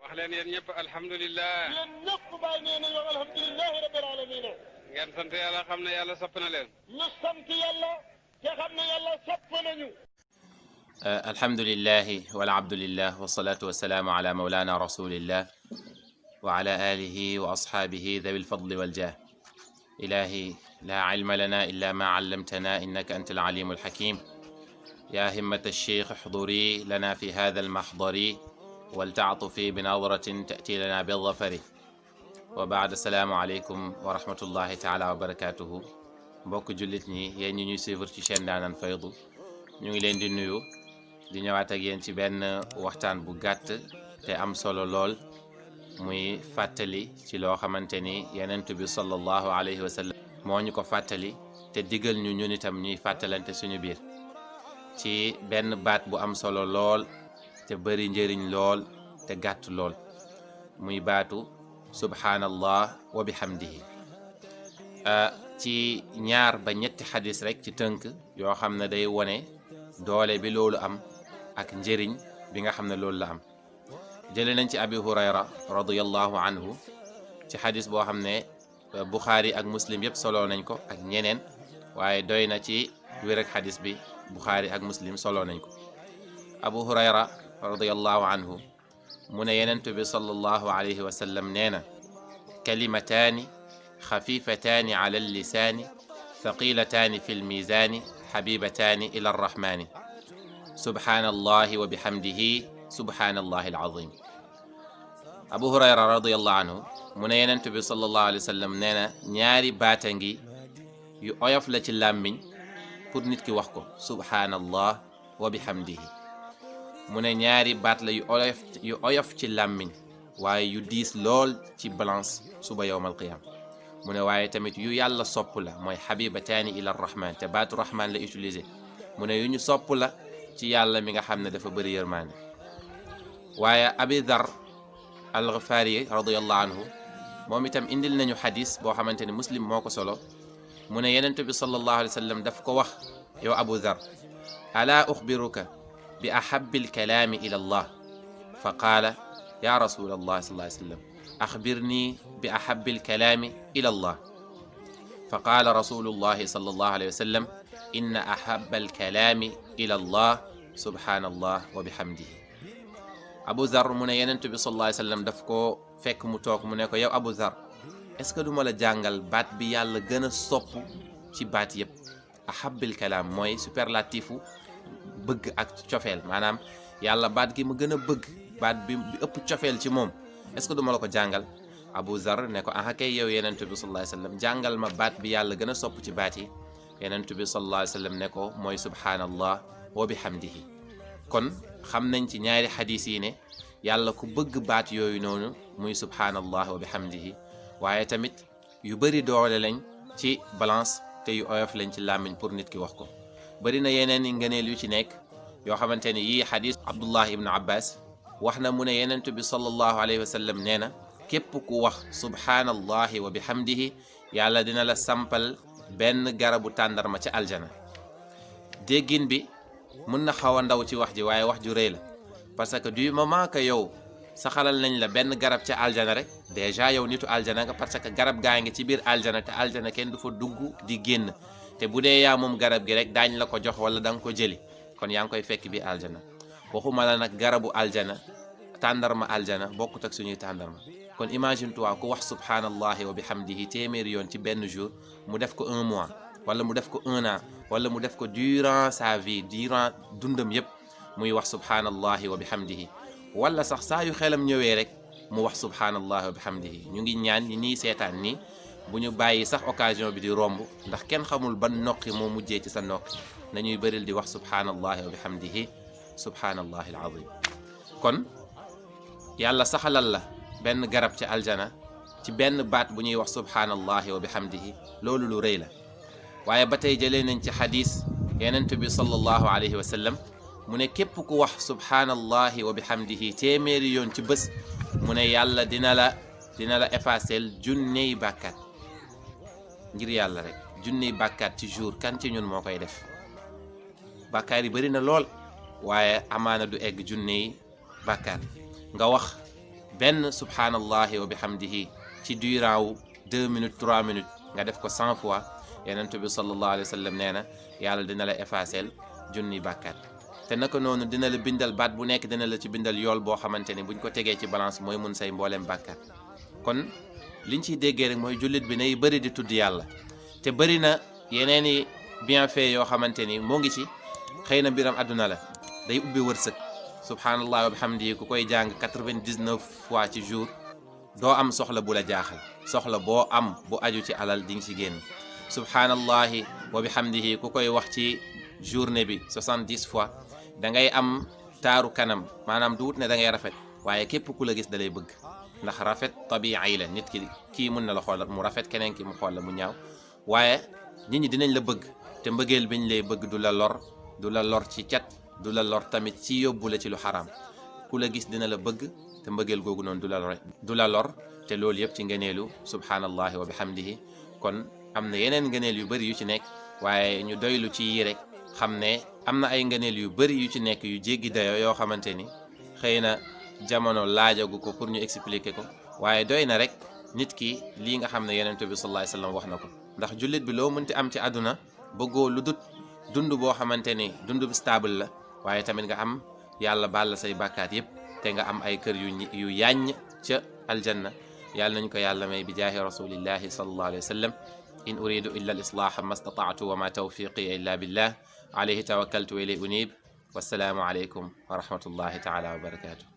wax leen yéen ñëpp alhamdulilah. yéen ñëpp bàyyi nee nañu alhamdulilah rabbil alamin. ngeen sant yàlla xam ne yàlla sopp na leen. ñu sant yàlla te xam ne yàlla sopp nañu. alhamdulilahi wal abdulillah wasalaatu wasalaamu ala mawlana rasulillah wa ala alihi wa ashaabihi dawi lfadli waljah. ilahi la ilma lana illa ma allamtana innaka anta alalimu alhakim. ya himmata alcheikh احضري lana fi hada almahdari waltaatufi binadaratin tati lana bildafari. wa baad asalaamu aleykum wa rahmatullahi taala wa barakatuhu. mbokk jullit ñi yéen ñi ñuy suivre ci chaîne Ndaanaan Faydu ñu ngi leen di nuyu di ñëwaat ak yéen ci benn waxtaan bu gàtt te am solo lool muy fàttali ci loo xamante ni Yonent bi sallallahu alayhi wa sallam moo ñu ko fàttali te digal ñu ñun itam ñuy fàttalante suñu biir ci benn baat bu am solo lool te bëri njëriñ lool te gàtt lool muy baatu subhanallah wa bihamdihi. ci ñaar ba ñetti xadis rek ci tënk yoo xam ne day wone doole bi loolu am ak njëriñ bi nga xam ne loolu la am. jële nañ ci abi hurayra radiyallahu anhu ci xadis boo xam ne buxaari ak muslim yëpp solo nañ ko ak ñeneen, waaye doy na ci wér ak xadis bi buxaari ak muslim solo nañ ko. abu hurayra radiyallahu anhu mu ne yenentu bi sallallahu alayhi wa sallam nee na kalimataani xafifataani ala allisaani thaqilataani fi lmizaani xabibataani ila arrahmaani subhaanallahi wa bihamdihi subhaanallahi alazim. abu hurayra radiyallahu anhu mu ne yenentu bi sallallahu alayhi wa sallam nee na ñaari baata ngi yu oyof la ci làmmiñ pour nit ki wax ko subhaanallah wa bihamdihi. mu ne ñaari baat la yu oyof ci làmmiñ waaye yu diis lool ci balance suba yowmal qiyaama. mu ne waaye tamit yu yàlla sopp la mooy xabibataani ila rahman te baatu rahman la utilisé. mu ne yu ñu sopp la ci yàlla mi nga xam ne dafa bëri yërmaane. waaye abi dar al-Ghifari radiyallahu anhu moom itam indil nañu xadis boo xamante ne muslim moo ko solo. mu ne yenent bi sallallahu alayhi wa sallam daf ko wax yow abu dar ala uxbiruka bi ahabbi alkalaami ila allah fa qaala ya rasul allah sallallahu alayhi wa sallam axbirni bi ahabbi alkalaami ila allah fa qaala rasulullahi sallallahu alayhi wa sallam inna ahabba alkalaami ila allah subhanallah wa bihamdihi. abu zar mu ne yenent bi sallallahu alayhi wa sallam daf ko fekk mu toog mu ne ko yow abu zar est-ce que du ma la jàngal baat bi yàlla gën a sopp ci baat yëpp. ahabbil kalaam mooy superlatifu bëgg ak cofeel, maanaam yàlla baat gi mu gën a bëgg, baat bi ëpp cofeel ci moom, est-ce que du ma la ko jàngal. abu zar ne ko aha kay yow yenentu bi sallallahu alayhi wa sallam jàngal ma baat bi yàlla gën a sopp ci baat yi. yenentu bi sallallahu alayhi wa sallam ne ko mooy subhanallah wa bihamdihi. kon xam nañ ci ñaari xadis yi ne yàlla ku bëgg baat yooyu noonu muy subhanallah wa bihamdihi, waaye tamit yu bëri doole lañ ci balance te yu oyof lañ ci làmmiñ pour nit ki wax ko. bëri na yeneen i ngëneel yu ci nekk yoo xamante ne yii xadis abdullah ibnu abbas wax na mu ne yenentu bi sallallahu alayhi wa sallam nee na képp ku wax subhaanallahi wa bihamdihi yàlla dina la sampal benn garabu tàndarma ca aljana. déggin bi mun na xaw a ndaw ci wax ji waaye wax ju rëy la, parce que du moment que yow saxalal nañ la benn garab ca aljana rek déjà yow nitu aljana nga, parce que garab gaa ngi ci biir aljana te aljana kenn du fa dugg di génn. te bu dee yaa moom garab gi rek daañ la ko jox wala da nga ko jëli, kon yaa ngi koy fekk biir aljana. waxuma la nag garabu aljana, tàndarma aljana bokkut ak suñuy tàndarma. kon imagine toi ku wax subhanallahi wa bihamdihi téeméeri yoon ci benn jour, mu def ko 1 mois wala mu def ko 1 an wala mu def ko durant sa vie, durant dundam yépp muy wax subhanallahi wa bihamdihi. wala sax saa yu xelam ñëwee rek mu wax subhanallahi wa bihamdihi. ñu ngi ñaan ñi nii seetaan nii bu ñu bàyyi sax occasion bi di romb, ndax kenn xamul ban noqi moo mujjee ci sa noqi. nañuy bëril di wax subhanallahi wa bihamdihi subhanallahi alazim. kon yàlla saxalal la benn garab ci aljana ci benn baat bu ñuy wax subhanallahi wa bihamdihi, loolu lu rëy la. waaye ba tey jëlee nañ ci xadis yenent bi sallallahu alayhi wa sallam mu ne képp ku wax subhanallahi wa bihamdihi téeméeri yoon ci bés, mu ne yàlla dina la effacer junney bàkkaat. ngir yàlla rek junney bàkkaat ci jour, kan ci ñun moo koy def? bàkkaar yi bëri na lool, waaye amaana du egg junney bàkkaat. nga wax benn subhanallahi wa bihamdihi ci durant wu 2 minutes 3 minutes nga def ko 100 fois yonent bi sallallahu alayhi wa sallam nee na yàlla dina la effacer junni bàkkaat te naka noonu dina la bindal baat bu nekk dina la ci bindal yool boo xamante ni buñ ko tegee ci balance mooy mun say mbooleem bàkkaat kon liñ ciy déggee rek mooy jullit bi nay bëri di tudd yàlla te bëri na yeneen i bienfait yoo xamante ni moo ngi ci xëy na mbiram àdduna la day ubbi wërsëg subhanallah wa bihamdihi ku koy jàng 99 fois ci jour doo am soxla bu la jaaxal soxla boo am bu aju ci alal di nga ci génn subhanallahi wa bihamdihi ku koy wax ci journée bi 70 fois da ngay am taaru kanam maanaam du wut ne da ngay rafet waaye képp ku la gis da lay bëgg ndax rafet tabi'i la nit ki kii mun na la xool mu rafet keneen ki mu xool la mu ñaaw waaye nit ñi dinañ la bëgg te mbëggeel biñ lay bëgg du la lor ci cat du la lor tamit ci yóbbu la ci lu xaraam ku la gis dina la bëgg te mbëggeel googu noonu du la lor te loolu yëpp ci ngëneelu subhanallahi wa bihamdihi kon am na yeneen ngëneel yu bëri yu ci nekk waaye ñu doylu ci yi rek xam ne am na ay ngëneel yu bëri yu ci nekk yu jéggi dayo yoo xamante ni xëy na jamono laajagu ko pour ñu expliquer ko waaye doy na rek nit ki lii nga xam ne yonent bi sallallahu alayhi wasallam wax na ko ndax jullit bi loo mënti am ci àdduna bëggoo lu dut dund boo xamante ni dund bi stable la waaye tamit nga am yàlla baal la say bàkkaat yëpp te nga am ay kër yu yàññ ca aljanna yàlla nañ ko yàlla may bi jaahi rasulillahi sallallahu alayhi wa sallam in uridu illa al islaha ma stata'tu wa ma tawfiqi illa billah alayhi tawakkaltu wa ilayhi unib wassalaamu alaykum wa rahmatullahi taala wa barakatuh